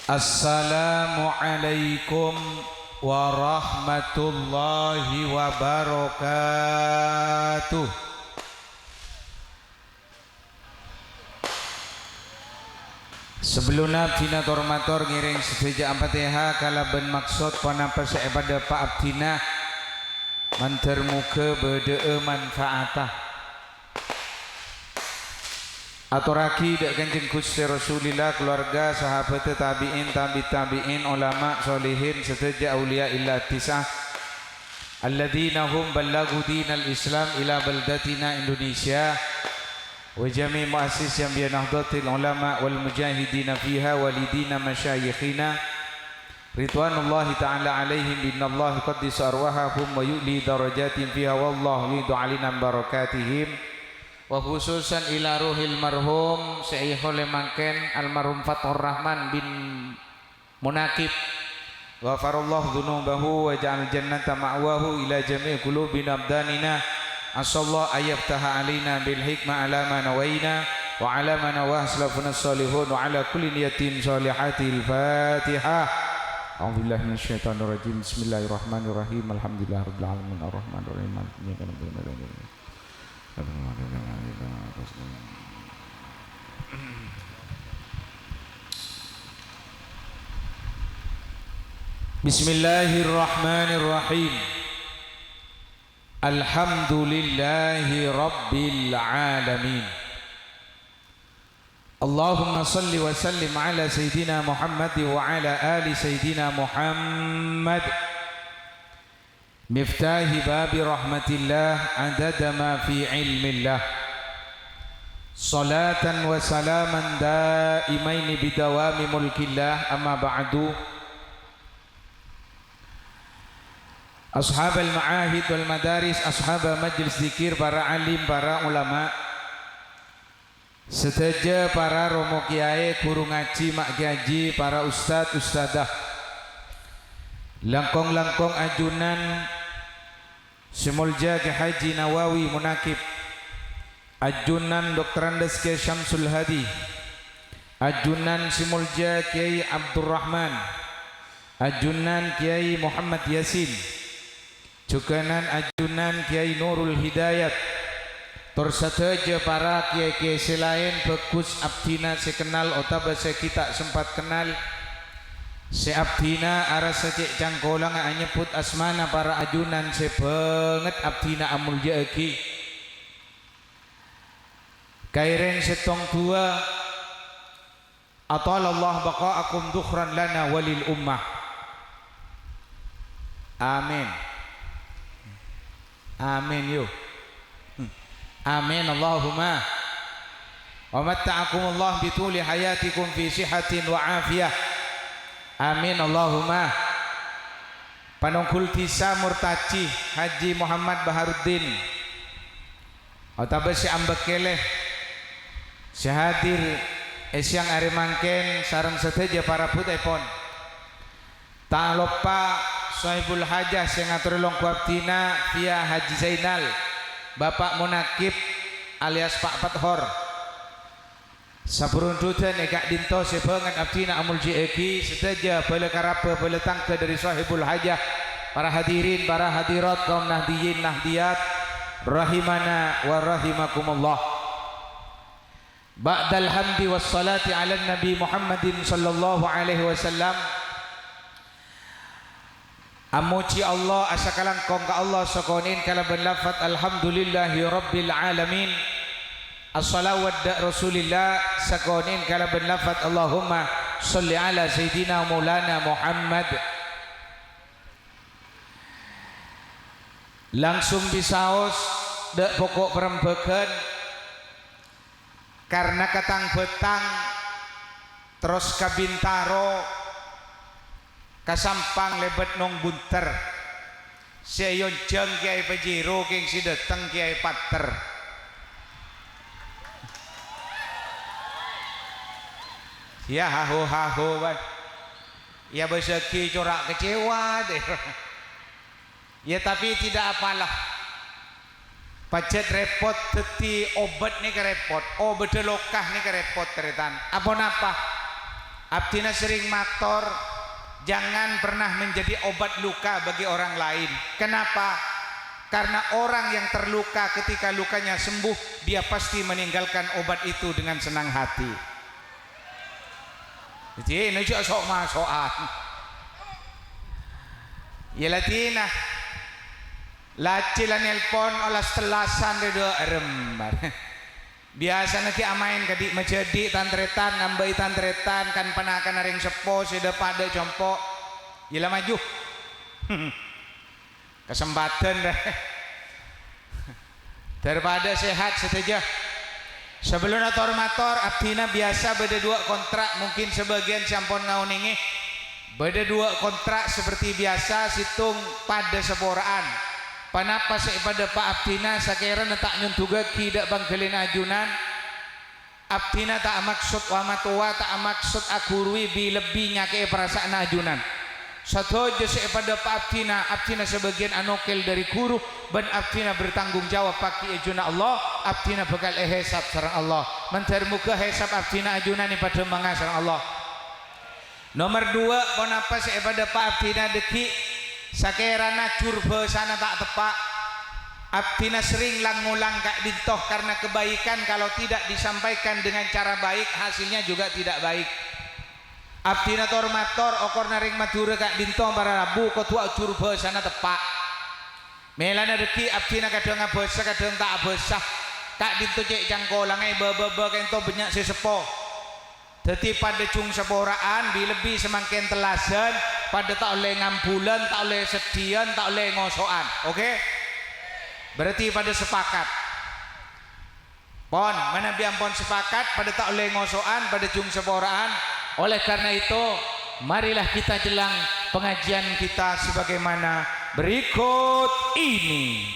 Assalamualaikum warahmatullahi wabarakatuh. Sebelumnya abdina tormator ngiring sedaya Al-Fatihah kalaban maksud panapa sepada Pak abdina mantar muka bede manfaatah aturaki dak Kanjeng Gusti Rasulillah, keluarga, sahabat, tabi'in, tabi'in, ulama, solihin, serta aulia illa tisah alladzina hum ballagu dinal Islam ila baldatina Indonesia wa jami' muassis yang bi nahdlatil ulama wal mujahidin fiha walidina masyayikhina ridwanullahi ta'ala alaihim binnallahi qaddis arwahahum wa yu'li darajatin fiha wallahu yudu alina barakatihim wa khususan ila ruhil marhum Syekhul Mangken almarhum Fathur Rahman bin Munakib ghafarallahu dzunubahu wa ja'al jannata ma'wahu ila jami' qulubina abdanina asallahu ayyaftaha alaina bil hikmah ala ma nawaina wa ala ma nawah salafuna salihun wa ala kulli niyatin salihatil fatihah. A'udzubillahi minasyaitonir rajim. Bismillahirrahmanirrahim. Alhamdulillahirabbil alamin arrahmanir rahim maliki yaumiddin. Bismillahirrahmanirrahim. Alhamdulillahi rabbil alamin. Allahumma salli wa sallim ala sayyidina Muhammad wa ala ali sayyidina Muhammad miftahi babi rahmatillah adada ma fi ilmillah salatan wa salaman daimaini bidawami mulkillah amma ba'du. Ashab al-ma'ahid wal madaris, ashab majlis zikir, para alim, para ulama, seteja para romo kiai, guru ngaji, mak gaji, para ustad, ustadah, langkong-langkong ajunan Simulja ke Haji Nawawi Munakib, ajunan Dr. Andes ke Syamsul Hadi, ajunan Simulja Kiai Abdurrahman, ajunan Kiai Muhammad Yasin, juganan ajunan Kiai Nurul Hidayat, tersateja para kiai-kiai selain bagus abdina sekenal otaba kita sempat kenal se abdina aras secek cangkolang anyeput asmana para ajunan sebanget abdina amul jaeki kairen setong tua atalallah baqaakum dukhran lana walil ummah amin amin yuk amin Allahumma wa matta'akumullah bituli hayatikum fi sihatin wa afiyah amin Allahumma. Panungkul tisa murtaci Haji Muhammad Baharuddin otabah si ambekele si hadir esyang arimangken sarang seteja para putepon tak lupa sahibul hajah sing ngatur longku abdina via Haji Zainal Bapak Munakib alias Pak Fathur saburundutan ekak dinto sebangan abdina amul jieki sedaja bala karapa bala tangka dari sahibul hajah, para hadirin, para hadirat, kaum nahdiyin nahdiyat rahimana wa rahimakumullah. Ba'dal hamdi wassalati ala nabi Muhammadin sallallahu alaihi wasallam, amuci Allah asakalang kong ka Allah sakonin kalaban lafat alhamdulillahi rabbil alamin. As-salawat da Rasulillah sakonin kalaban lafat Allahumma salli ala Sayyidina Maulana Muhammad. Langsung bisaos da pokok perembekan karena katang betang terus kabintaro kasampang lebet nong bunter seyon jeng kiai pejiro king si dateng kiai pater. Ya haho ban ya beseki corak kecewa deh ya tapi tidak apalah pacet repot teti obat nih kerepot obat lokah nih kerepot teretan apa napa Abdina sering matur, jangan pernah menjadi obat luka bagi orang lain. Kenapa? Karena orang yang terluka ketika lukanya sembuh, dia pasti meninggalkan obat itu dengan senang hati. Jadi ini juga sok masokan. Ya latina, lacilan nelpon olah setelasan redo rembar. Biasa nanti amain kadik menjadi tantretan ngambai tantretan kan panakan ring sepo sudah pada jompo gila maju kesempatan dah daripada sehat setuju. Sebelum motor abdina biasa beda dua kontrak, mungkin sebagian sampun ngauningi beda dua kontrak seperti biasa situng pada seporaan. Panapa pada Pak Abdina sakira tak nyuntuga kidak bangkelin ajunan. Abdina tak maksud wamatua tak maksud akurwi bi lebihnya ke perasaan ajunan. Satu aja pada Pak Abdina sebagian anokel dari guru dan Abdina bertanggung jawab pakai ajunan Allah. Abdina bakal hisab sareng Allah. Mentar muka hisab Abdina ajunan ni pada mengasar Allah. Nomor dua, panapa pada Pak Abdina deki sakirana curbe sana tak tepak. Abdina sering ngulang kak dintoh karena kebaikan kalau tidak disampaikan dengan cara baik hasilnya juga tidak baik. Abdina tormator okor naring madura kak dintoh para rabu ketua curbe sana tepak. Melana deki Abdina kadang abesa kadang tak abesa. Kak dintoh cek cangkolangai baba kento banyak sesepo. Jadi pada cung seporaan lebih semakin telasan pada tak oleh ngambulan, tak oleh sedian, tak oleh ngosokan. Oke? Berarti pada sepakat. Pon, mana biampon sepakat pada tak oleh ngosokan, pada cung seporaan. Oleh karena itu, marilah kita jelang pengajian kita sebagaimana berikut ini.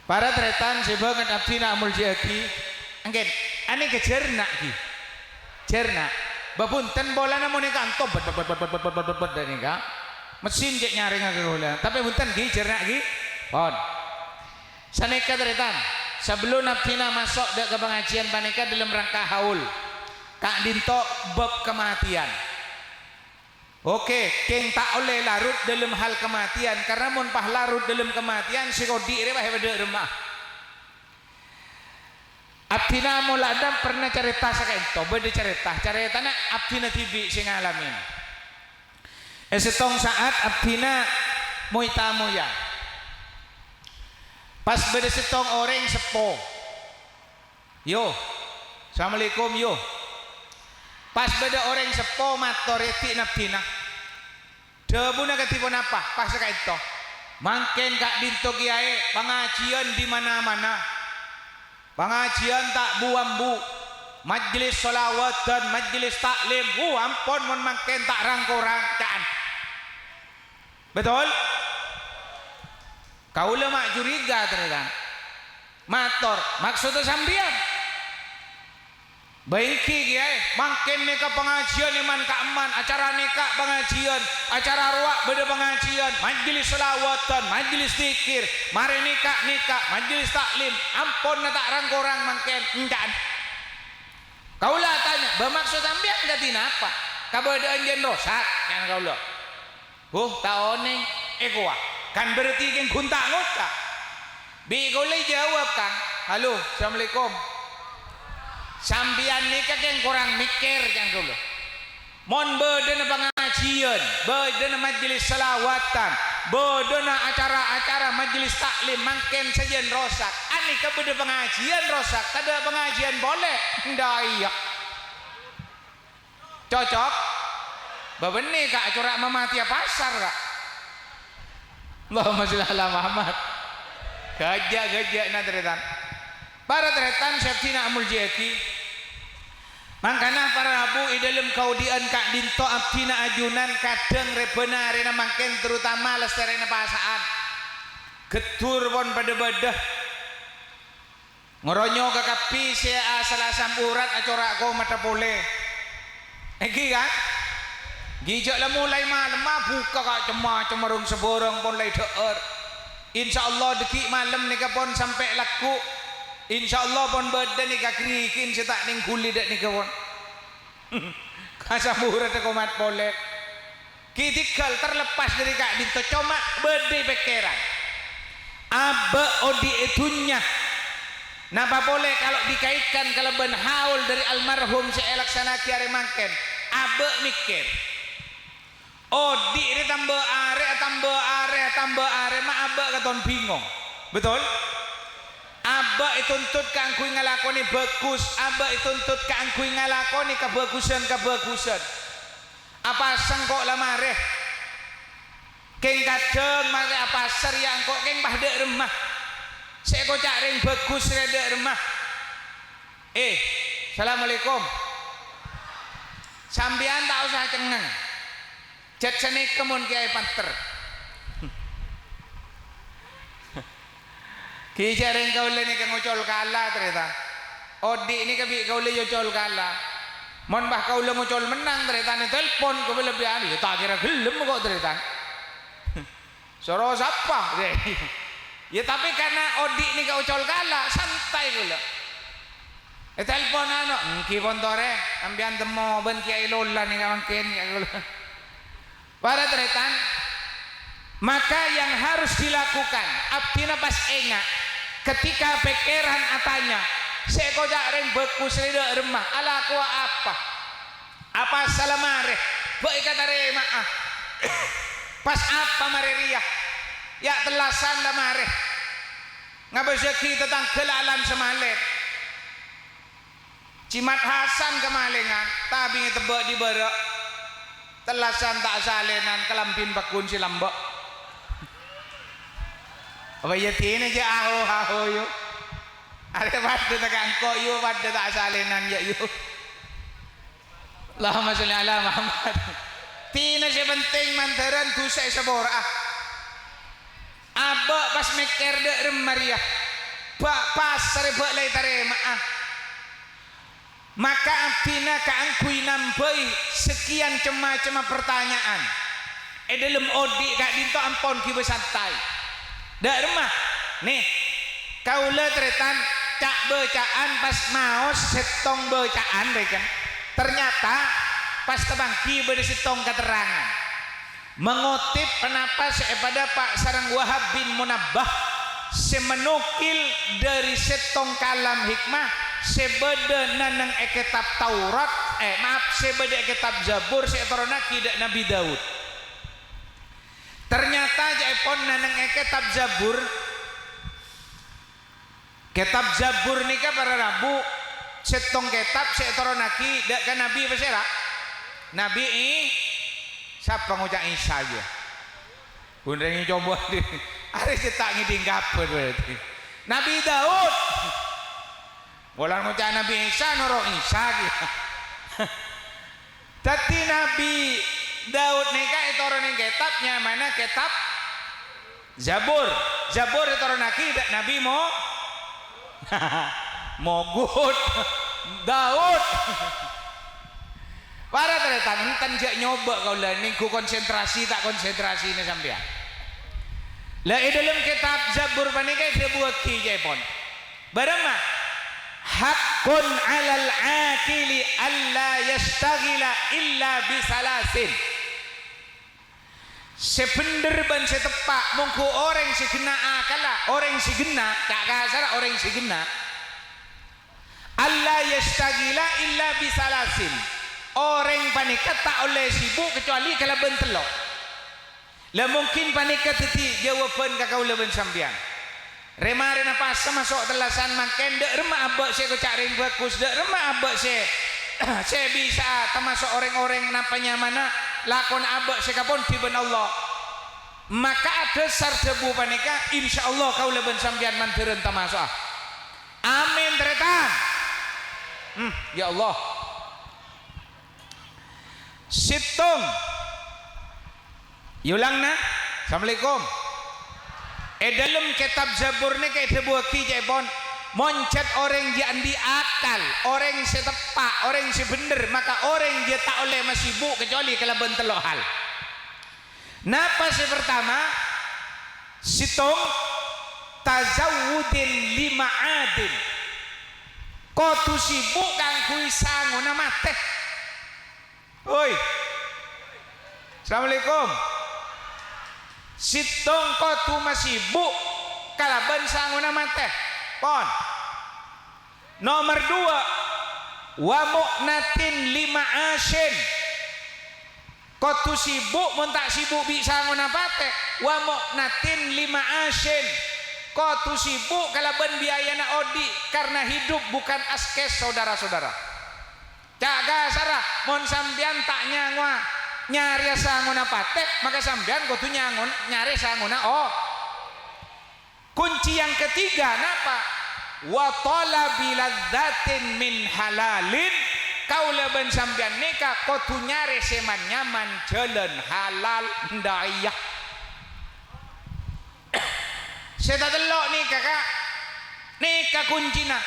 Para tretan sebanget abdina amul jaki. Angin, ane kejerna ki, jerna. Babunten bola namun ni kanto, bet dan ni ka. Mesin je nyaring agak bola. Tapi bunten ki jerna ki, pon. Saneka tretan. Sebelum abdina masuk ke pengajian paneka dalam rangka haul. Kak dinto bab kematian. Oke, keng tak oleh larut dalam hal kematian karena mun pah larut dalam kematian si kodi re bahe beda rumah. Abdina muladam pernah cerita sakento, beda cerita nak abdina tibi sing ngalamin. Setong saat abdina muitamu ya. Pas beda setong orang sepo. Yo. Assalamualaikum yo. Pas beda orang sepo matoreti abdina. Debuna ketipun apa? Pas sakento. Mangken kak dinto kiai pengajian di mana-mana. Pengajian tak buambu, majlis solawat dan majlis taklim, ampun mun makin tak rangko-rangkaan. Betul? Kau lemak curiga ternyata. Mator, maksudnya sambian. Baiki kiai, makin nikah pengajian iman keaman, acara nikah pengajian, acara ruak beda pengajian, majlis selawatan, majlis zikir, mari nikah, majlis taklim, ampun tak rangkorang makin encan. Kaulah tanya, bermaksud ambian gatina apa? Kabadaan jen rosak kan kaulah. Taoneng kuah. Kan berarti kan kuntak ngotak. Bi kaulah jawab Kang. Halo, assalamualaikum. Sambian nikah yang kurang mikir yang dulu. Mon bedena pengajian, bedena majlis selawatan, bedena acara-acara majlis taklim makin saja rosak. Ani ke beda pengajian rosak, kada pengajian boleh. Ndaya. Cocok? Babene kak corak mamati pasar kak. Allahumma sholli ala Muhammad. Gajah nadretan. Para tretan syaftina amul jeki. Mangkana para abu dalam kaudian kak dinto abdina ajunan kadang rebena arena makin terutama lesterena pasaan. Getur pon pada badah. Ngoronyo ke kapi saya salah sampurat acora ko mata pole. Eki kan? Gijak lah mulai malam buka kak cemarung seborong pon lay deur. Insyaallah deki malam nika pon sampai laku. insyaallah pon badan ni kakrikin setak ning kulit dak ni kawan kasambura te komat pole kitikal terlepas dari kak dinto coma bede pikiran abe odi etunya napa boleh kalau dikaitkan kalau ben haul dari almarhum seelaksana kiare mangken abe mikir odi ini tambah are ma abe katon bingung betul abe ituntut kangkui ngalakoni bagus abe ituntut kangkui ngalakoni kebagusan apa sengkok lamare keng kadeng mare apa seriang kok keng bahde remah saya kocak ring bagus reda remah assalamualaikum sambian tak usah cengeng jat seni kemun kiai panter ki jaring kaule ni kang ngocol kala ternyata odi ini kabi kaule ngocol kala mon bah kaule ngocol menang ternyata ni telepon ko lebih ani tak kira gelem kok ternyata soro siapa ya tapi karena odi ini kau ngocol kala santai kula telepon anu ki pontore ambian temo ben kiai lola ni kawan-kawan ya kula para ternyata maka yang harus dilakukan abdina pas enga ketika pikiran atanya saya kojak ring bekus reda remah ala kuah apa salamare baik kata maaf pas apa mareria ya telasan dah mare ngabezeki tentang kelalan semalet cimat hasan kemalingan tabing tebak di barak telasan tak salenan kelampin bakun silambak apa ya tine aja aho yo ada pada tak angko yo pada tak salenan ya yo Allahumma sholli ala Muhammad tine sepenting mantaran dosa sabora aba pas mikir dek remaria pas serebak lay tare maaf maka abdina kaangkui nambai sekian cema-cema pertanyaan dalam odi kak dinto ampon kiba santai dak remah nih kaula tretan cak bacaan pas maos setong bacaan deh kan ternyata pas tebangki bade setong keterangan mengutip kenapa pada Pak Sarang Wahab bin Munabbah semenukil dari setong kalam hikmah sebeda nanang kitab Taurat sebeda kitab Zabur setorona kidak Nabi Daud ternyata jaipon nanang kitab Zabur nika para rabu setong kitab setorona kidak kan Nabi pasera Nabi siapa ngucap Isa aja bundengi coba di hari cetak ngiding kapan berarti Nabi Daud bolang ngucap Nabi Isa noro Isa gitu tapi Nabi Daud nika itu orang yang kitabnya mana kitab Zabur itu orang Nabi mogut Daud para teretan enten jak nyoba kau lah ni ku konsentrasi tak konsentrasi ni sampean lah dalam kitab Zabur panika sebuah kijepon barama hakun alal akili alla yastaghila illa bisalasin sebener ban setepak mongko orang sigena akala orang sigena tak kasar orang sigena alla yastaghila illa bisalasin orang panika tak oleh sibuk kecuali kalau bentelok lah mungkin panika titi jawaban kakau leben sambian remare napa masuk telasan makan dek remah abak saya kocak ring bagus dek remah abak saya bisa termasuk orang-orang napanya mana lakon abak saya kapon tiban Allah maka ada sardebu panika insyaallah kau leben sambian mantiren termasuk amin teretan ya Allah situng yulangna assalamualaikum dalam kitab Zabur ni kayak sebuah kijepon moncet orang yang diakal orang setepak orang sebener maka orang dia tak oleh masibuk kecuali kalau bentelok hal napa pertama situng tazawudin lima adin tu sibuk kang kui sangu nama teh. Oi. Assalamualaikum. Situng tu masibuk kalaban sangu nama teh. Pon. Nomor 2 wa mu'natin lima asin. Tu sibuk mun tak sibuk bi sangu nama teh. Wa mu'natin lima asin. Tu sibuk kalaban biayana odi karena hidup bukan askes saudara-saudara. Jaga sarah mon sambian tak nyangwa nyari sanguna patek maka sambian kudu nyangun nyari sanguna kunci yang ketiga napa wa talabi ladzatin min halalin kaula ben sambian nikah kudu nyari seman nyaman jalan halal ndayah. Saya tak telok nih kakak nikah kuncina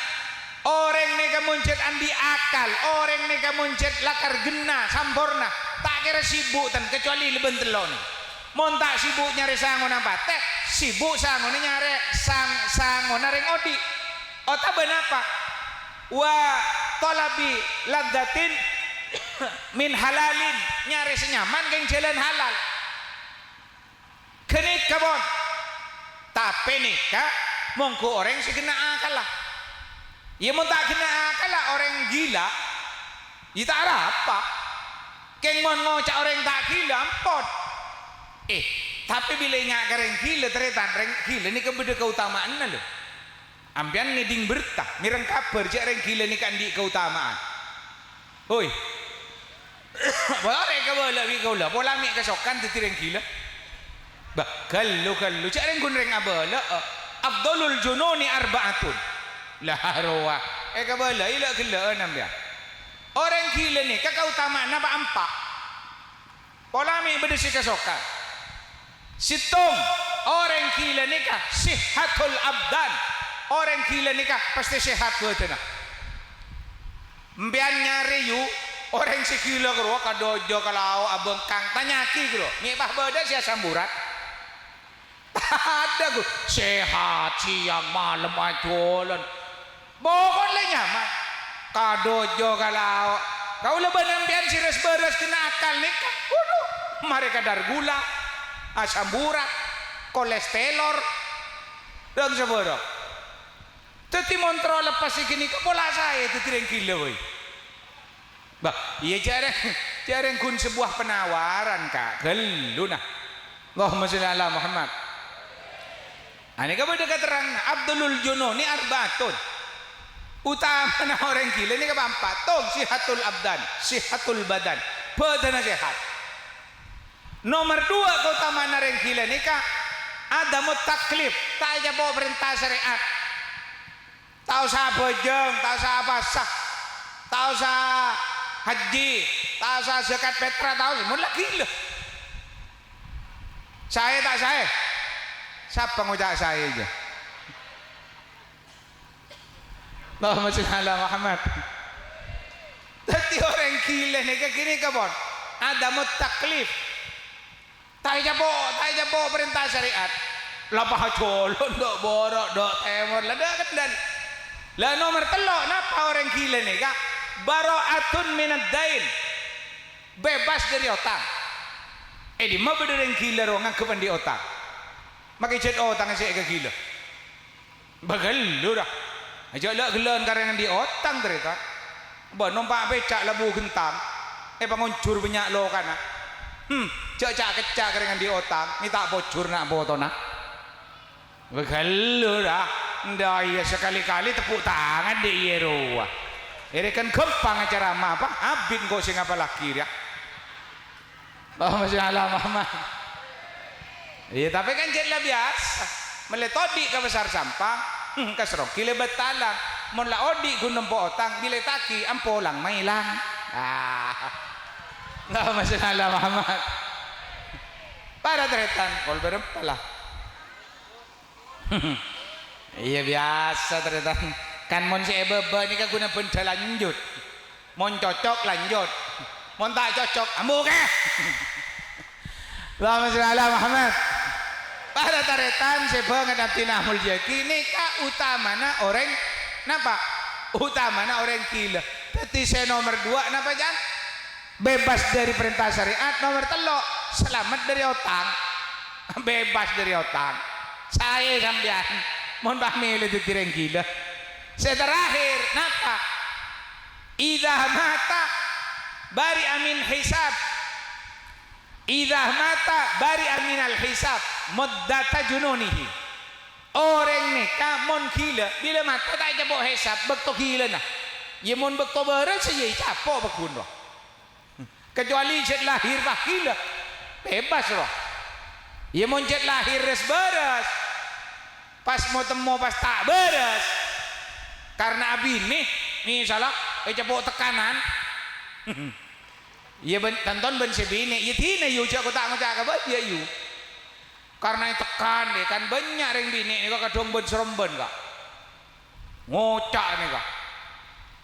orang nikah muncet andi akal orang nikah muncet lakar gena sampurna tak kira sibuk tan kecuali leben telok nih mon tak sibuk nyari sangon apa teh sibuk sangon nyari sangon ring odi tak benapa wa talabi ladzatin min halalin nyari senyaman geng jalan halal kenik kabon tapi nikah mongko orang si kena akal lah ya mau tak kena akal lah orang gila ya tak ada apa keng mau ngocak orang tak gila ampun tapi bila nyak orang gila ternyata orang gila ini kebeda keutamaan lah ambian ngeding bertah mireng kabar jak orang gila ini kan di keutamaan hoi boleh kabar kau lah pola mik kesokan tu orang gila bah kalau cak ring abala afdalul jununi arba'atun la harwa kabala ila kala namnya orang gila ni keutamaan apa empat polami berdesi kesokan situng orang gila ni kah sihatul abdan orang gila ni kah pasti sehat betul mbian nyari yu orang si gila karo kadojo kalau abang kang tanyaki karo mi bah beda sia samburat ada gue sehat siang malam ajolan bohong lah nyaman kadojo kalau kau leban ambian siras beras kena akal nikah mereka dar gula asam urat kolesterol dan sebagainya teti montrol lepas ini ke pola saya itu tidak gila boy bah iya jarang kun sebuah penawaran kak gelu nah Allahumma sholli ala Muhammad. Ini kepada keterang Abdulul Jununi arbaatun utama na orang gila ini keempat tong sihatul abdan sihatul badan badan sehat. Nomor 2 keutamaan orang gila ini kah ada mutaklif tak aja bawa perintah syariat tahu sah bojong tahu sah basah tahu sah haji tahu sah zakat petra tahu mulai gila saya tak saya siapa ngucap saya aja Allahumma sholli ala Muhammad. Tapi orang gila ni kini kabon ada mutaklif tak jabo perintah syariat lapah colon dok borok dok temor lada kendan lah nomor telok napa orang gila ni kak baro'atun minad dain bebas dari otang di mana beda orang gila orang kepan di otak makai cet otang saya ke gila bagalu dah aja lah gelan karena di otang ternyata bah nompak becak labu gentang penguncur banyak lo kan cak kecak karena di otang ni tak bocor nak foto nak bagalu dah ndak ya sekali-kali tepuk tangan di yerowa ini kan kempang acara apa abin kau sing apa laki ya Allahumma sholli ala Muhammad. Iya tapi kan jadi biasa meletodi ke besar sampah kasrok kile betalang mon la odi gunung po otang bile taki ampolang mailang Allahumma sholli ala Muhammad. Para tretan kol berempala iya biasa tretan kan mon si bebe ni kan guna benda lanjut mon cocok lanjut mon tak cocok ambu ke Allahumma sholli ala Muhammad. Pada taretan seba ngadapti nahul jaki nikah utamana orang napa utamanya orang gila. Jadi saya nomor 2 napa Jan? Bebas dari perintah syariat. Nomor 3 selamat dari utang. Bebas dari utang. Saya sampean mohon pamili itu orang gila. Saya terakhir napa? Idza mata bari amin hisab. Idza mata bari amin al hisab muddata jununihi. Orang nikah mon gila bila mata tak jabok hisab bekto gila nah. Ye mon bekto beres ye capo bekun roh. Kecuali jet lahir bah gila bebas roh. Ye mon jet lahir res beres. Pas mau temu pas tak beres. Karena abini nih salah jabok tekanan. Iya tonton ben sebini, iya tina yu cak tak ngecak apa ya yu. Karena itu tekan deh kan banyak ring bini nih kak kadang ben seremben kak. Ngocak nih kak.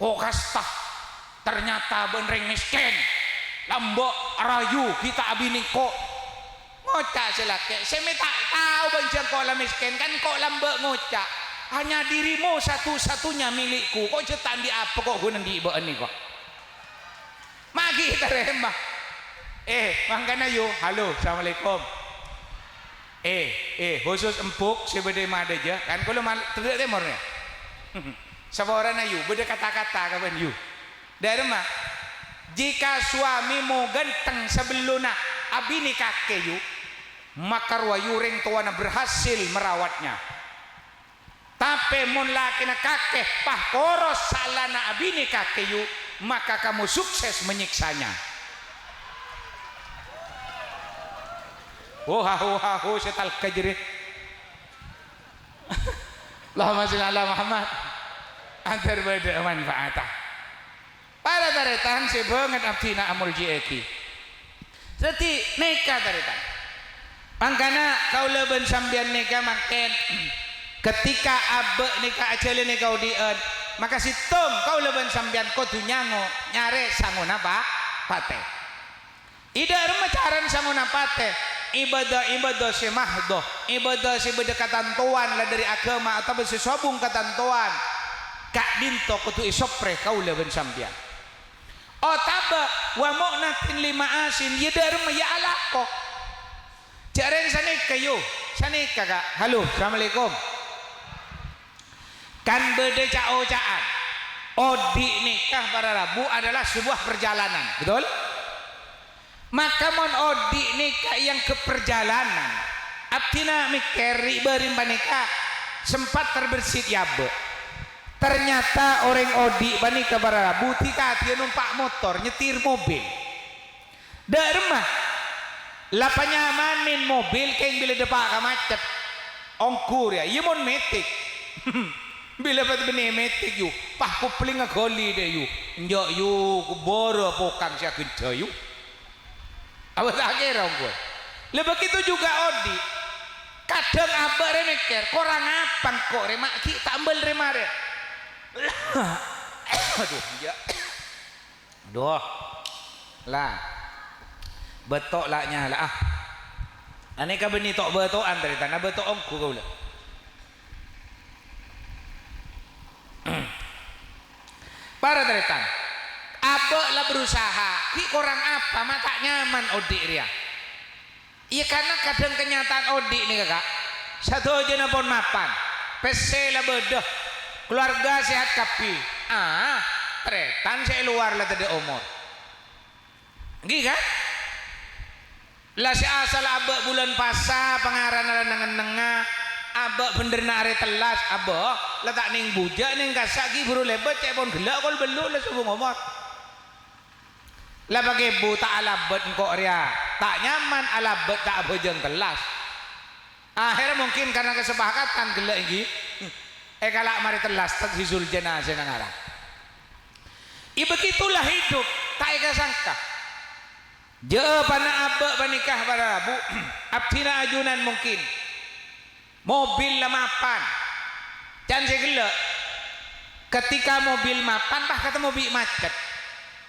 Oh kasta ternyata ben ring miskin. Lambok rayu kita abini kok. Ngocak selake. Saya tak tahu ben kok lah miskin kan kok lambok ngocak. Hanya dirimu satu-satunya milikku. Kok cetan di apa kok gunang di ibu ini kok. Magi terima. Mangkana yo. Halo, assalamualaikum. Khusus empuk sebeda mada aja. Kan kalau tidak temornya. Sabaran ayu, beda kata-kata kapan yu. Dari mah. Jika suamimu ganteng sebelumnya abini kakek yu, maka wayuring tuana berhasil merawatnya. Tapi mun lakina kakek pah koros salana abini kakek yu, maka kamu sukses menyiksanya. Ho setal kajri. Allahumma shalli ala Muhammad. Agar beda manfaatah. Para taretan si banget abdina amul jieki. Jadi nikah taretan. Mangkana kau leben sambian nikah makin ketika abe nikah acele nikah udien maka si tom kau leben sambian kau tu nyango nyare sangun apa pate. Ida remacaran sangun pate. Ibadah si mahdoh, ibadah si berdekatan tuan lah dari agama atau si sobung ketentuan kak dinto kutu isopre kau leben sambian. Oh taba wa mu'natin lima asin yedar ya alako. Jaren sanik kayu sanik kakak. Halo, assalamualaikum. Kan beda caan odi nikah para rabu adalah sebuah perjalanan, betul? Maka mon odi nikah yang keperjalanan abdina mikeri berimba nikah sempat terbersit yabe. Ternyata orang odi banika para rabu tika dia numpak motor nyetir mobil derma lapanya manin mobil kayak bila depak macet ongkur ya iya mon metik. Bila pat bene metik yu pah kupling ngagoli deh yu njok yu kuboro pokang sia gede yu apa tak kira gue le begitu juga odi kadang apa remekir korang apa kok remak ki tak ambil remare. Aduh ya aduh lah betok laknya lah aneka beni tok betokan dari tanah betok ongku kau lah. Para teretan abek lah berusaha ki korang apa mata nyaman odik ria iya karena kadang kenyataan odik nih kakak satu aja napon mapan pese lah bedah keluarga sehat kapi teretan saya luar lah tadi umur gini kan lah si asal abek bulan pasa pengaran lah nengah abek bener nare telas abek letak ning bujak ning kasaki buru lebet cek pon gelak kol belu lah subuh ngomot lah pakai buta alabet kok ria tak nyaman alabet tak bojeng telas akhirnya mungkin karena kesepakatan gelak ini kalak mari telas terhisul jenazah nang arah begitulah hidup tak eka sangka jawabannya abek menikah pada rabu abdina ajunan mungkin mobil lah mapan jangan saya gelak ketika mobil mapan bah kata mobil macet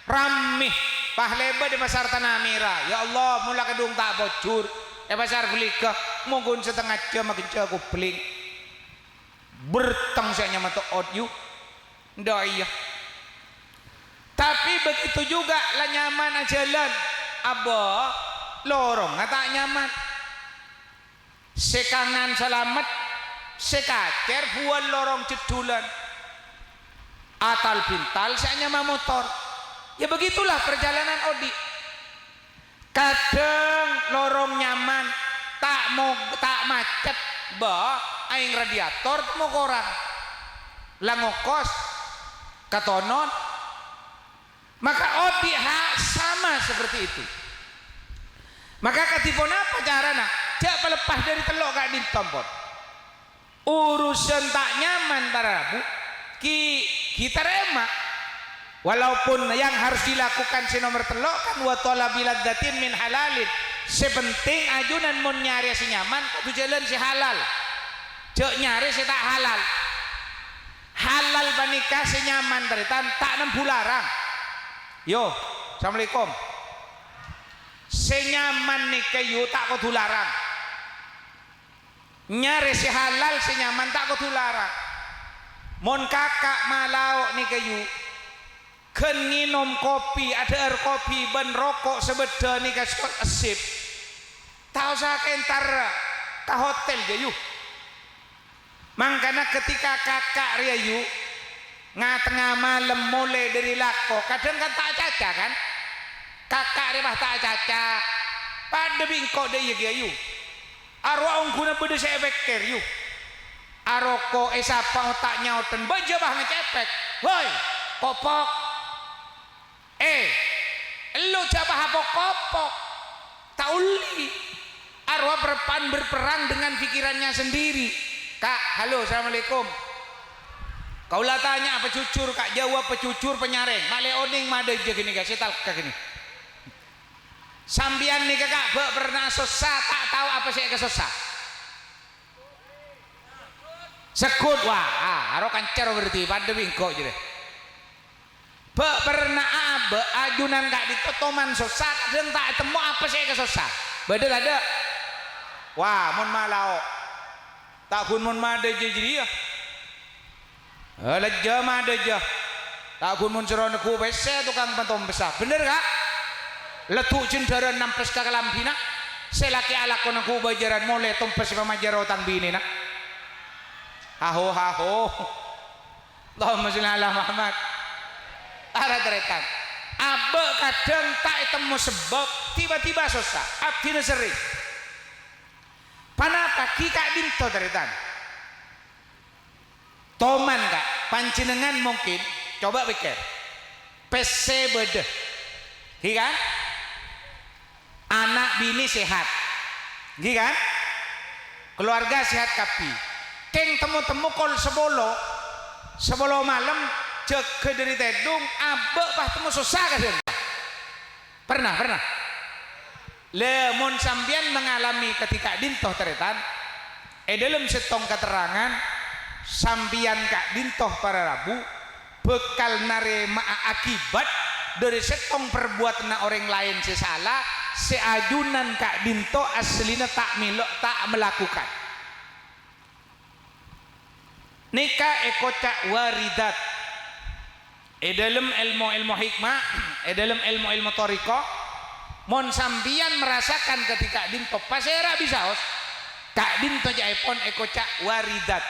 ramih pah lebar di pasar Tanah Merah ya Allah mula kedung tak bocor pasar belikah mungkin setengah jam makin aku beling bertang saya nyamata odyu ndak iya. Tapi begitu juga lah nyaman jalan abah lorong tak nyaman, sekangan selamat sekacer buat lorong cedulan atal pintal saya nyaman motor. Ya begitulah perjalanan Odi, kadang lorong nyaman tak macet bah aing radiator mau korang lah ngokos katonon, maka Odi sama seperti itu. Maka katipun apa carana jak lepas dari telok kak ditompot urusan tak nyaman para rabu kita remak, walaupun yang harus dilakukan si nomor telok kan wa talabil ladzatin min halalin, sepenting ajunan mun nyari si nyaman kudu jalan si halal, cek nyari si tak halal. Halal panikah si nyaman teritan tak nempu larang. Yo, assalamualaikum. Senyaman nih kayu tak kudu larang, nyari si halal senyaman tak kudu larang. Mon kakak malau nih kayu ken nginom kopi ada air kopi ben rokok sebeda nih kasih asip tahu saya kentar ke hotel jayu. Makanya ketika kakak riayu tengah malam mulai dari lako kadang kan tak caca kan kakak rebah tak caca pada bingkok deh ya yu arwah ungkuna beda saya beker yu aroko esapa otak nyauten baja bah ngecepek woi popok lu jabah kopok tauli arwah berperang dengan pikirannya sendiri. Kak halo assalamualaikum, kaulah tanya apa cucur kak jawab pecucur penyareng male oning made je gini guys setal kak gini sambian nih kakak pernah susah tak tahu apa sih kesusah sekut wah aro kancer berarti pada bingkok jadi pernah ajunan kak ditotoman susah kadang tak temu apa sih kesusah badal ada wah mun malau tak kun mun made je jadi ya leja made je tak kun mun seron ku bese tukang pantom besar bener kak letuk cendaran nampes ka kalampina selaki alakon aku bajaran mole tompes pamajaro tang bini nak haho Allahumma sholli ala Muhammad ara teretan abe kadang tak temu sebab tiba-tiba susah abdina sering panapa kika dinto teretan toman kak pancinengan mungkin coba pikir PC bede kan anak bini sehat gitu kan keluarga sehat kapi keng temu-temu kol sebolo malam cek ke dari tedung abe pas temu susah kan pernah lemon sambian mengalami ketika dintoh teretan dalam setong keterangan sambian kak dintoh para rabu bekal narema akibat dari setong perbuatan orang lain sesalah seajunan kak dinto aslina tak melakukan nikah ekocak waridat dalam ilmu hikmah dalam ilmu toriko mon sambian merasakan ketika dinto pasera bisa os kak dinto jaipon ekocak waridat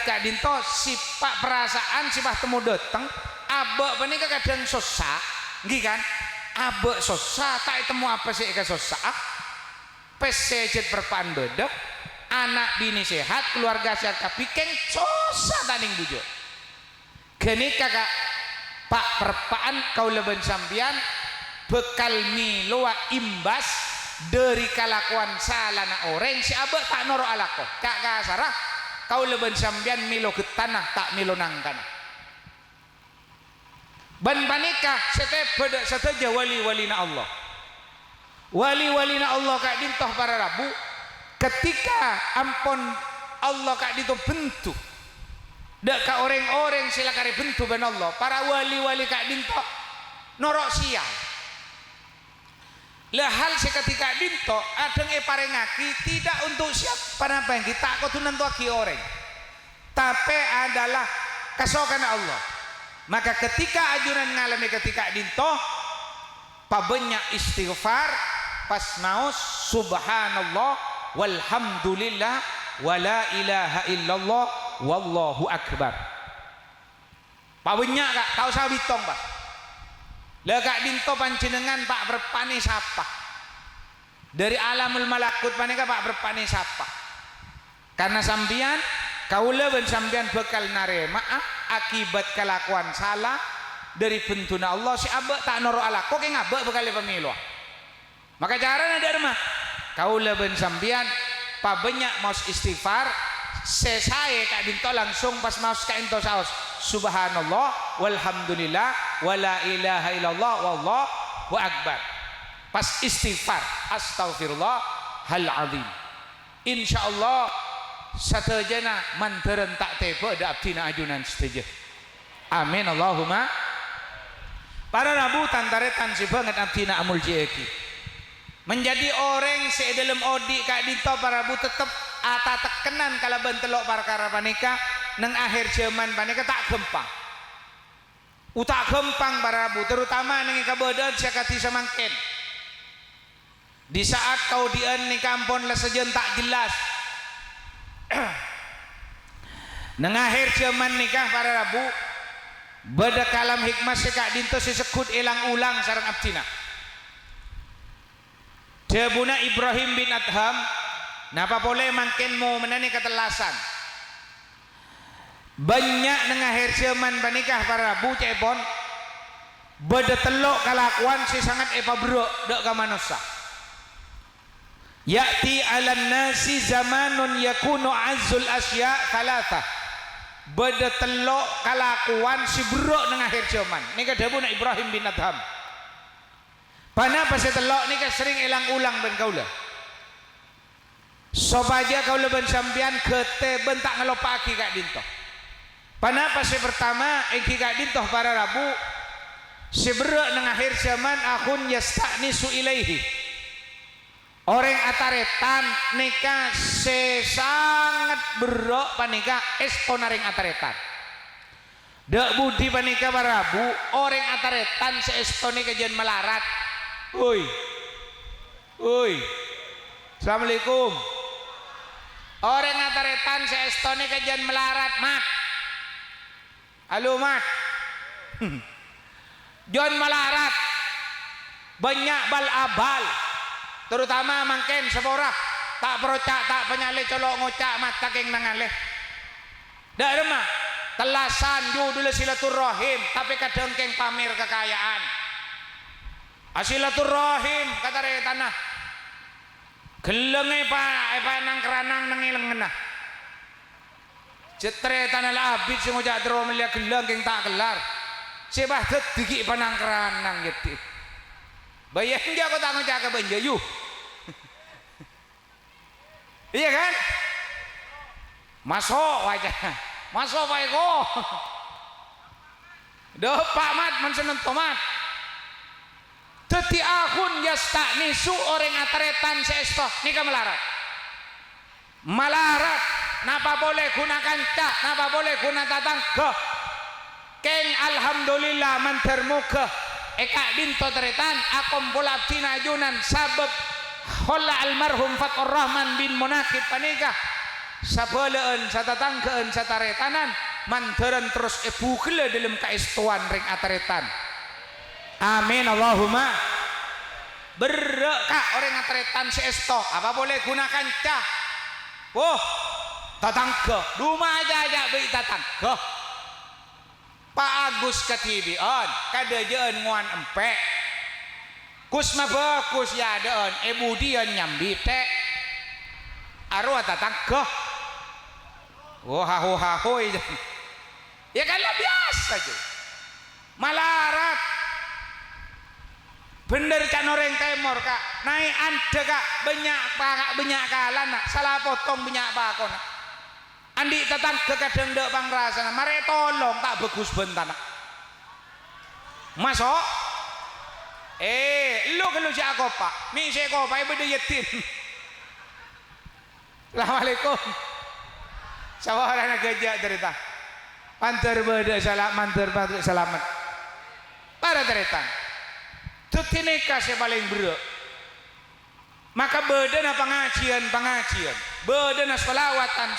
kak dinto sifat perasaan sifat temu datang abe menika kadang susah nggih kan abe susah tak temu apa sih ke susah pesejet berpandodo anak bini sehat keluarga sehat tapi keng susah taning bujo geni kakak pak perpaan kau leben sambian bekal miloa imbas dari kelakuan salana orang si abe tak noro alako kak kasarah kau leben sambian milo ke tanah tak milo nangkana ban panika seteja wali-walina Allah wali-walina Allah kak dintoh para rabu ketika ampun Allah kak dintoh bentuk dak ka orang-orang silakari bentuk ben Allah para wali-wali kak dintoh norok sial lah hal seketika dintoh adeng parengaki tidak untuk siapa apa yang kita aku tuh nentu aki orang tapi adalah kasokan Allah. Maka ketika ajunan ngalami ketika dinto pabanyak istighfar pas naos subhanallah walhamdulillah wala ilaha illallah wallahu akbar. Pabanyak kak tahu sabitong pak. Lekak dinto panjenengan pak berpani sapa. Dari alamul malakut panika pak berpani sapa. Karena sambian kaula ben sambian bekal narema akibat kelakuan salah dari bentuna Allah si abek tak noro ala kok ngabek bekal pemilu. Maka caranya derma kaula ben sambian pabanyak maus istighfar sesae kak dinto langsung pas maus ka ento saos subhanallah walhamdulillah wala ilaha illallah wallahu akbar. Pas istighfar astaghfirullah hal azim. Insyaallah satajana manteran tak tepa da abdina ajunan setuju. Amin Allahumma. Para rabu tantaretan si banget abdina amul jeki. Menjadi orang se dalam odi kak dito para rabu tetep ata tekenan kala bentelok perkara panika nang akhir zaman panika tak gempang. Utak gempang para rabu terutama nang kabodan sakati samangken. Di saat kau dien ni kampon la sejen tak jelas. Nang akhir zaman nikah para rabu beda kalam hikmah sekak dinto sekut elang ulang sarang abdina jabuna Ibrahim bin Adham napa boleh mangken mau menani ketelasan banyak nang akhir zaman panikah para rabu cepon beda telok kalakuan si sangat epa bro dek ka manusia. Ya'ti 'alan nasi zamanun yakunu 'azzul asya' thalatha. Beda telok kalakuan si buruk nang akhir zaman. Nika dawuh Ibrahim bin Adham. Panapa se telok nika sering elang ulang ben kaula. Sobaja kaula ben sampean kete ben tak ngelopaki kak dinto. Panapa se pertama iki kak dinto para rabu si buruk nang akhir zaman akhun yasta'nisu ilaihi. Orang ataretan nika sangat berok panika estonaring ataretan. Dek budi panika barabu orang ataretan estone kajian melarat. Oi. Assalamualaikum. Orang ataretan estone kajian melarat mat. Halo mat. Jon melarat. Banyak bal abal. Terutama mangken seborah tak perocak tak penyale colok ngocak mata keng nangaleh dak remah telasan judul silaturahim tapi kadang keng pamer kekayaan asilaturahim kata re tanah gelenge pa nang keranang nang ilengena cetre tanah la abid sing ngocak dro melia geleng keng tak kelar sebah degi panang keranang gitu bayang dia kok tak ngocak ke benjayu. Iya kan? Masuk wajah, masuk Pak Eko. Doh Pak Mat menseneng tomat. Teti akun yasta'nisu orang ataretan seesto nika melarat. Melarat, napa boleh gunakan cak, napa boleh guna tatang ke. Keng alhamdulillah mantermuke. Eka dinto teretan akom bola abdina ajunan sabab Holla almarhum Fatur Rahman bin Munakib panika sabaleen satatangkeun sataretanan manteran terus ebukle dalam kaestuan ring ataretan. Amin Allahumma. Berkah orang ataretan seesto apa boleh gunakan cah. Tatangke rumah aja beli tatangke. Pak Agus katibian kadajeun nguan empek. Kus mah bagus ya deun ebudian nyambi teh arwah tatang keh hahoy ya kan biasa aja malarat bener can orang temor kak naik anda kak banyak kalan nak salah potong banyak bakon andi tatang ke kadang dek pangrasana mare tolong tak bagus bentan masuk lu kalau si aku pak mi si aku pak ibu dia yatim. Assalamualaikum. Sawaran gajah cerita Manter beda salah manter patut selamat. Para teretan. Tutineka saya paling berat. Maka bedana pengajian. Bedana solawatan.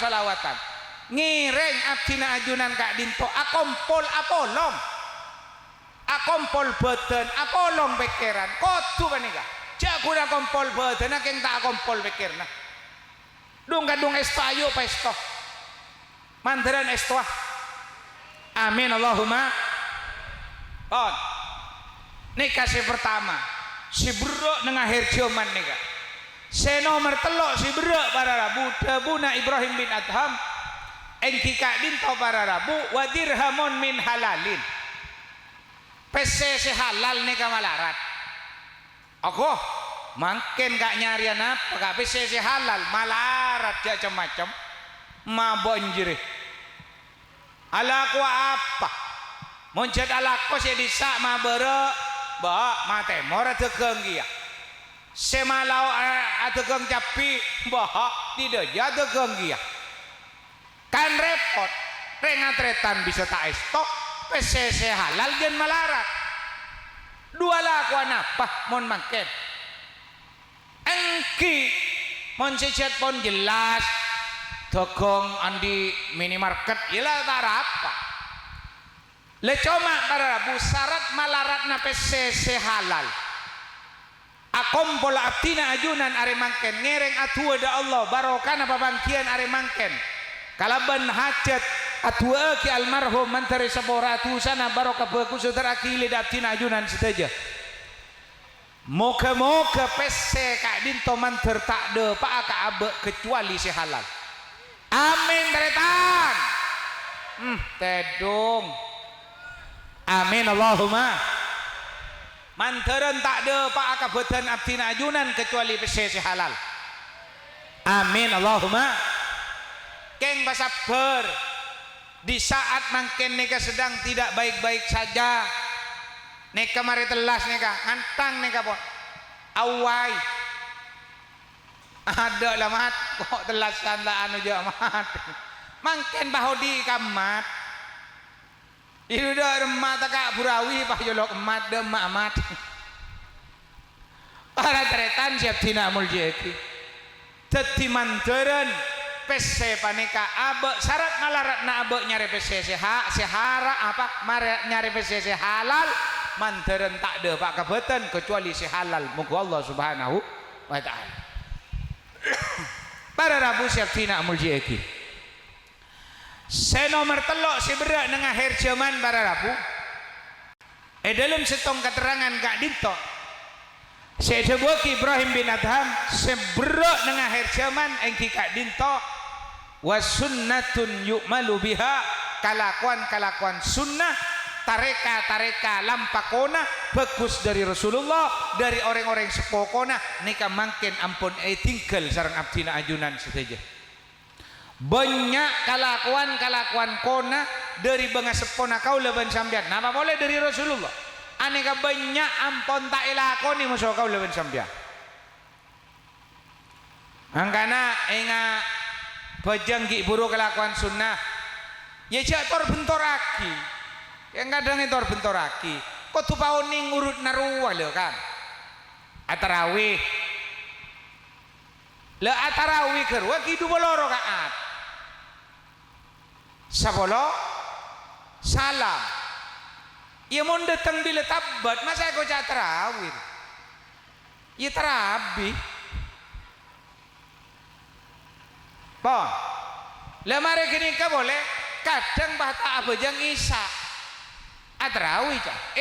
Ngireng abdina ajunan Kak Dinto akompol apolong. Akompol beden apolong pikiran. Kotu panika. Jakuna kompol beden akeng tak akompol pikirna. Dung esto ayo pesto. Mandaran esto. Amin Allahumma. On. Nikah si pertama. Si berok nengah herjoman nikah. Si nomor telok si berok para rabu. Dabuna Ibrahim bin Adham. Engki Kak Dinto para rabu. Wadirhamun min halalin. Pese si halal nikah malarat. Aku makin gak nyarian apa gak pese si halal malarat ya macam-macam. Mabonjiri. Alaku apa? Muncet alaku si disak mabere. Bah mate mora tegeng dia. Semalau tegeng capi bah tidak ya tegeng dia. Kan repot. Rengatretan bisa tak estok. PCC halal dan malarat. Dua lakuan apa? Mon makin. Engki mon cecet pun jelas. Tegeng andi minimarket. Ilah tak apa. Lecoma para rabu syarat malarat na PCC halal. Akom pola abdina ajunan are mangken ngereng atua da Allah barokana babangkian are mangken. Kalaban hajat atua ki almarhum mantare sabora atu sana barokah baku saudara akili da abdina ajunan seteja. Moga-moga PC Kak Dinto manter tak de pak ka abe kecuali si halal. Amin beretan. Tedung. Amin Allahumma. Manteran tak ada pak akabetan abdina ajunan kecuali PCC halal. Amin Allahumma. Keng basabar di saat mangken neka sedang tidak baik-baik saja. Neka mari telas neka antang neka pun awai ada lah mat kok telasan lah anu je mat mangken bahodi kamat. Itu dah emak tak kak burawi pak jolok emat dah emak emat. Para teretan siap tina muljeki. Teti manteran pese paneka abe syarat malarat na abe nyari pese sehara apa mari nyari pese halal manteran tak ada pak kabetan kecuali si halal. Moga Allah Subhanahu wa taala. Para rabu siap tina muljeki. Saya nomor telok si berak dengan akhir zaman para rabu. Dalam setong keterangan Kak Dinto. Saya coba ki Ibrahim bin Adham seberak dengan akhir zaman engki Kak Dinto wasunnatun yu'malu biha kalakuan sunnah tareka lampakona bagus dari Rasulullah dari orang-orang sepokona nika mangken ampun tinggal sareng abdina ajunan saja. Banyak kalakuan kona dari bangsa sepona kau leban sambian. Napa boleh dari Rasulullah? Aneka banyak ampun tak ilakoni musuh kau leban sambian. Angkana enga bajanggi buru kelakuan sunnah. Ya jatuh bentoraki. Yang kadang itu bentoraki. Kau tu pauning urut naruwa lo kan? Atarawih. Le atarawih kerwa kidu boloro kaat. Sabolo salam. Ia mau datang bila tabat masa aku cak terawih. Ia terabi. Bon. Lemari kini ka boleh kadang bahata apa jang isa. Atarawi cak.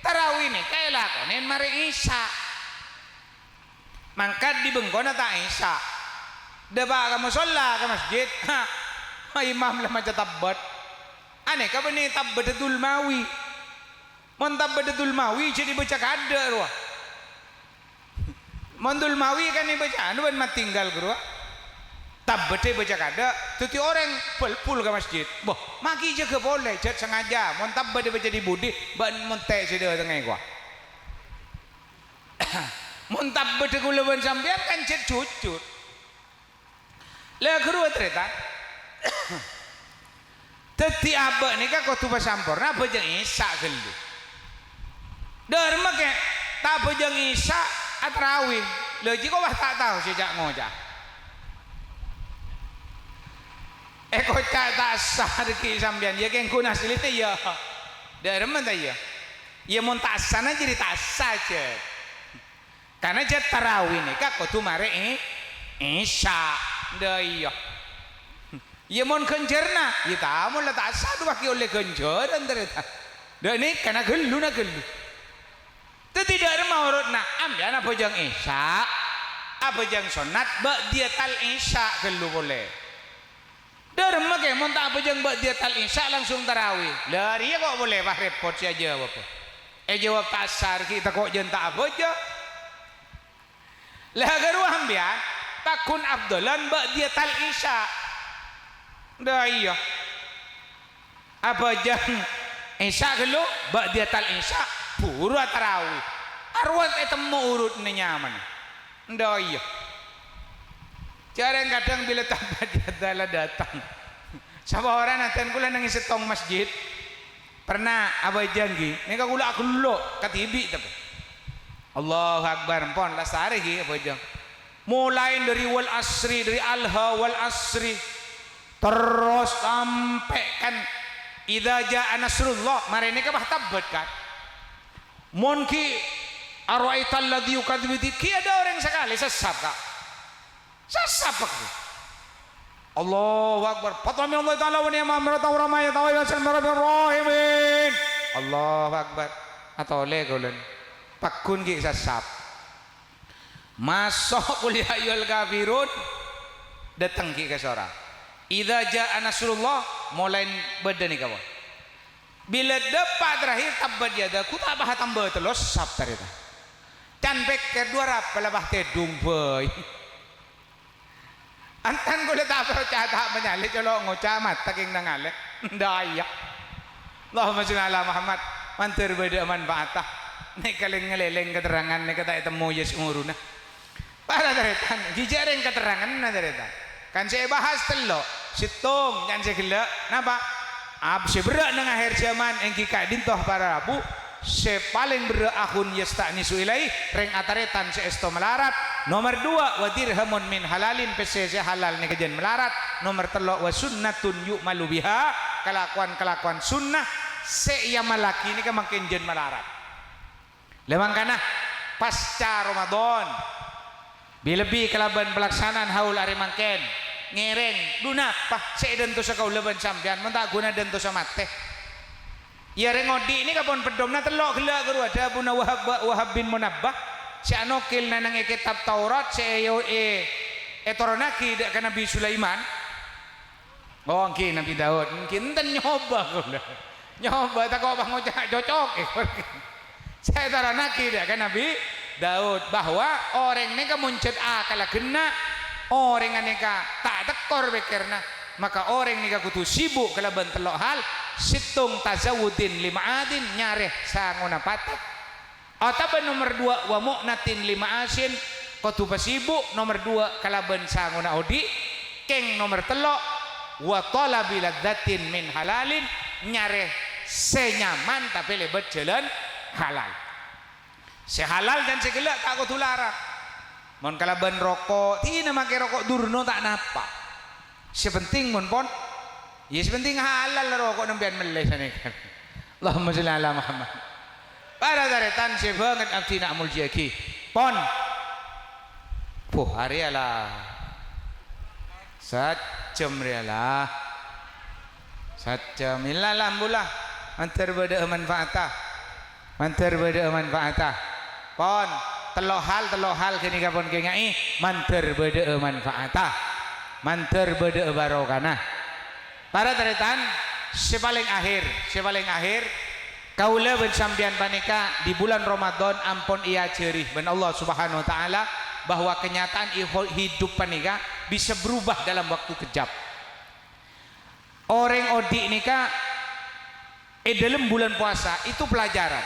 Tarawih ni kaya lakonin mari isa. Mangkat di bengkona tak isa. Deba kamu sholat ke masjid. Imam lah macam tabat. Aneh kau ni tabat dul mawi. Mon tabat dul mawi jadi baca kada ruah. Mon dul mawi kan ni baca anu ban tinggal guru. Tabat baca kada. Tuti orang pul ke masjid. Boh, maki je ke boleh. Jat sengaja. Mon tabat baca di budi. Ban mon tek sudah tengah gua. Mon tabat ku leban sambian kan cet cucut. Le guru tretan. Teti abek nika kudu pasampurna bejeng isya gelu. Derma ke tak bejeng isya atrawih. Leuji kok tak tahu sejak ngojah. Kocak tak sah ki sampean ya keng kuna silite ya. Derma ta ya. Ya mun tak sana jadi tak sah cet. Karena jet tarawih nika kudu mare isya. Da iya. Ya mon kenjerna, ya tamu lah tak sah pakai oleh kenjeran ternyata. Dan ini karena gelu na gelu. Itu tidak ada maurut na ambil apa jang isya, apa jang sunat, bak dia tal isya gelu boleh. Dari mana mon tak apa jang bak dia tal isya langsung tarawih. Dari ya kok boleh bah repot saja jawab. Jawab tak sah kita kok jen tak apa je. Lah garu ambil takun abdolan bak dia tal isya. Dah iya. Apa jang isya gelo bak dia tal isya pura tarawih. Arwat temu urut ni nyaman. Dah iya. Cara kadang bila tambah dia adalah datang. Siapa orang nanti kula nangis setong masjid. Pernah apa janggi? Nika kula aku lo katibi tapi. Allahu Akbar pon lah sare gi apa jang. Mulai dari wal asri dari alha wal asri. Terus sampai kan idza jaa nasrullah mari ini kabah tabat kan monki arwaital ladzi yukadzibu ki ada orang sekali sesat kak sesat kak Allahu Akbar fatami Allah taala wa ni'ma amrata wa ramaya tawalla sallallahu rahimin Allahu Akbar atau le golen pakun ki sesat masuk kuliah ayyul kafirun datang ki ke sorang idza jaa nasrullah mulai badan ni kawan bila dapat terakhir tabat yada ku tak bah tambah terus sab tarita can pek kedua rap pelabah tedung boy antan ko le tak cata menyale colok ngocamat taking nangale daya Allahumma shalli ala Muhammad mantir beda manfaatah nek kaleng ngeleleng keterangan nek tak temu yes umuruna para taretan jijareng keterangan na taretan kan saya bahas telok situng yang saya gelak napa seberak nang akhir zaman engki kadintoh para rabu se paling berak akun yastanisu ilai reng ataretan seesto melarat nomor 2 wa dirhamun min halalin pese halal ni kejen melarat nomor 3 wa sunnatun yu'malu biha kelakuan sunnah se ya malaki ni makin jen melarat lemang kana pasca Ramadan lebih kelaban pelaksanaan haul hari mangken ngereng dunapa seiden tu sakau leban sampean mentak guna dan tu samate ya rengodi ini kapon pedomna telok gela guru ada Abu Wahab bin Munabbah si anokil nanang kitab Taurat si etoronaki dak ka Nabi Sulaiman oh mungkin Nabi Daud mungkin enten nyoba gula nyoba tak kok bang ngocak cocok saya etoronaki dak ka Nabi Daud bahwa orang ini muncul akal kena orang ini tak tekor bekirna maka orang ini kudu sibuk kelaban telok hal situng tazawudin lima adin nyareh sanguna patek atau nomor 2 wa mu'natin lima asin kudu pasibuk nomor 2 kelaban sanguna odi keng nomor telok wa talabi ladzatin min halalin nyareh senyaman tapi lebat jalan halal sehalal dan segelak tak kudu larang mon kalaban rokok tina make rokok durno tak napa sepenting mon pon ya sepenting halal rokok nembian meleh sana kan Allahumma sholli ala Muhammad para daretan se banget abdi nak muljaki pon hari ala sajam rialah sajam ilalah bulah antar beda manfaatah mantar beda manfaatah pon telok hal kini kapon kengai manter beda manfaatah manter beda barokana para taretan sepaling akhir kaula bersambian panika di bulan Ramadan ampun ia cerih ben Allah Subhanahu wa taala bahwa kenyataan hidup panika bisa berubah dalam waktu kejap orang odi nika dalam bulan puasa itu pelajaran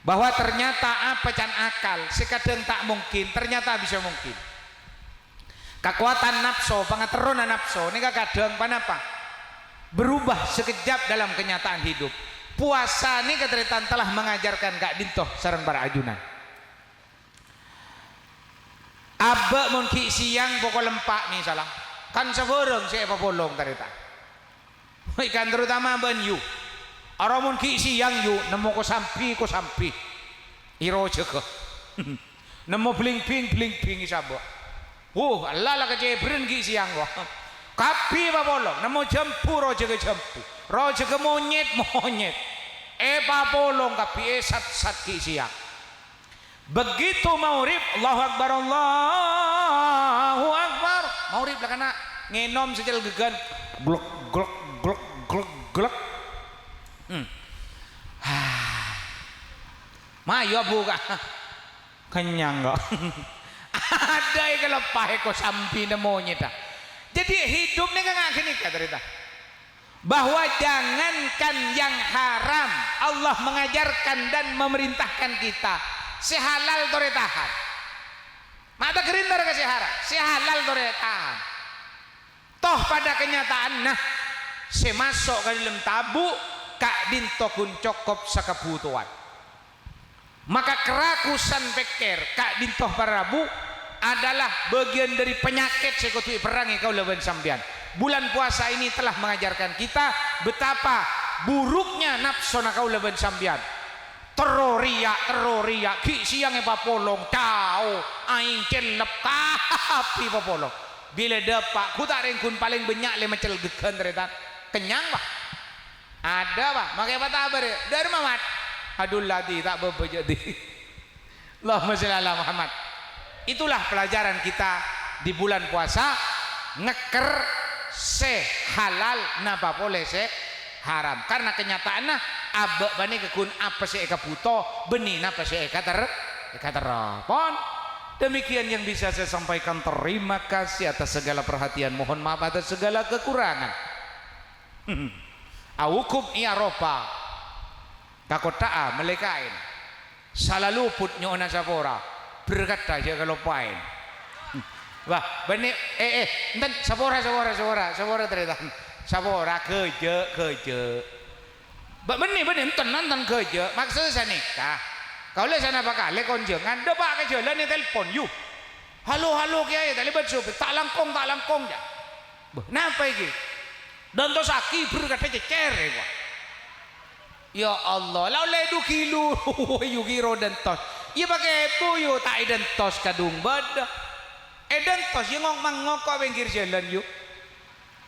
bahwa ternyata apa can akal sekadang tak mungkin ternyata bisa mungkin kekuatan nafsu pangaterona nafsu ini kadang panapa berubah sekejap dalam kenyataan hidup. Puasa ini keteritan telah mengajarkan Kak Dintoh sareng para ajunan. Abak mun ki siang pokok lempak nih salah. Kan seborong saya papolong tarita. Ikan terutama ben yu. Orang mun ki siang yu nemu ko sampi. Iro jeko. Nemu bling isabo. Allah lah kecebren ki siang ko. Kapi papolong nemu jempu roja ke jempu. Roja ke monyet. Papolong kapi sat ki siang. Begitu maurib Allahu Akbar maurib lah kana ngenom sejal gegan glok mayo buka kenyang kok ada yang kelepah ko sampi nemonya ta. Jadi hidup ni kan gini kata bahwa jangankan yang haram Allah mengajarkan dan memerintahkan kita sehalal tore tahan. Mata gerindar ke haram, sehalal tore tahan. Toh pada kenyataan nah semasuk ke dalam tabu Kak Dintoh kun cokop sakabutuan. Maka kerakusan pikir Kak Dintoh Parabu adalah bagian dari penyakit sekutui perangi kau lawan sambian. Bulan puasa ini telah mengajarkan kita betapa buruknya nafsu kau lawan sambian. Teroria ki siang papolong tau aing celep kapi papolong. Bila dapat ku tak rengkun paling banyak le macel gegan teretan. Kenyang bah. Ada bah, makai apa tabar dari Muhammad. Adul ladi tak berbejadi. Allahumma shalli ala Muhammad. Itulah pelajaran kita di bulan puasa ngeker se halal napa boleh se haram karena kenyataannya abek bani kekun apa se eka puto benih napa se eka terapon. Demikian yang bisa saya sampaikan. Terima kasih atas segala perhatian, mohon maaf atas segala kekurangan. Awukum Eropa kakotaa melekain salah luput nyona sapora berkata aja kalau pain. Wah benih enten sapora ternyata sapora kerja benih enten kerja maksudnya saya nikah kau lihat sana bakal konjengan depak ke jalan ni telepon you halo kiai tadi bersupir tak langkong ya kenapa ini dan tu sakit berkata cecer ya Allah lau ledu kilu yukiro dan tos iya pakai puyu tak eden tos kadung badah eden tos yang ngok pinggir jalan yuk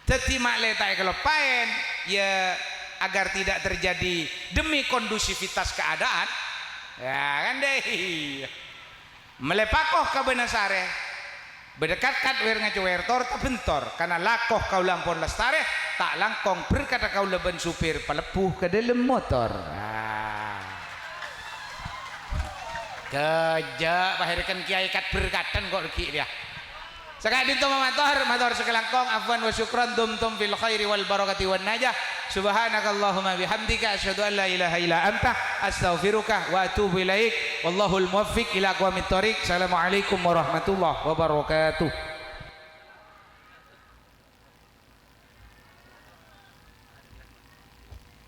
teti mak letai kelepain ya agar tidak terjadi demi kondusivitas keadaan ya kan deh melepakoh ke benasare berdekat-kat wer ngacuwer tor tak bentor karena lakoh kau lampon lestare tak langkong berkata kau leben supir pelepuh ke dalam motor kerja bahirkan kiai kat berkatan kok reki dia sekali itu matur sekelangkong afwan wa syukran dumtum fil khairi wal barakati wan najah subhanakallahumma bihamdika asyhadu an la ilaha illa anta astaghfiruka wa atubu ilaik wallahul muwaffiq ila aqwamit thoriq. Assalamualaikum warahmatullahi wabarakatuh.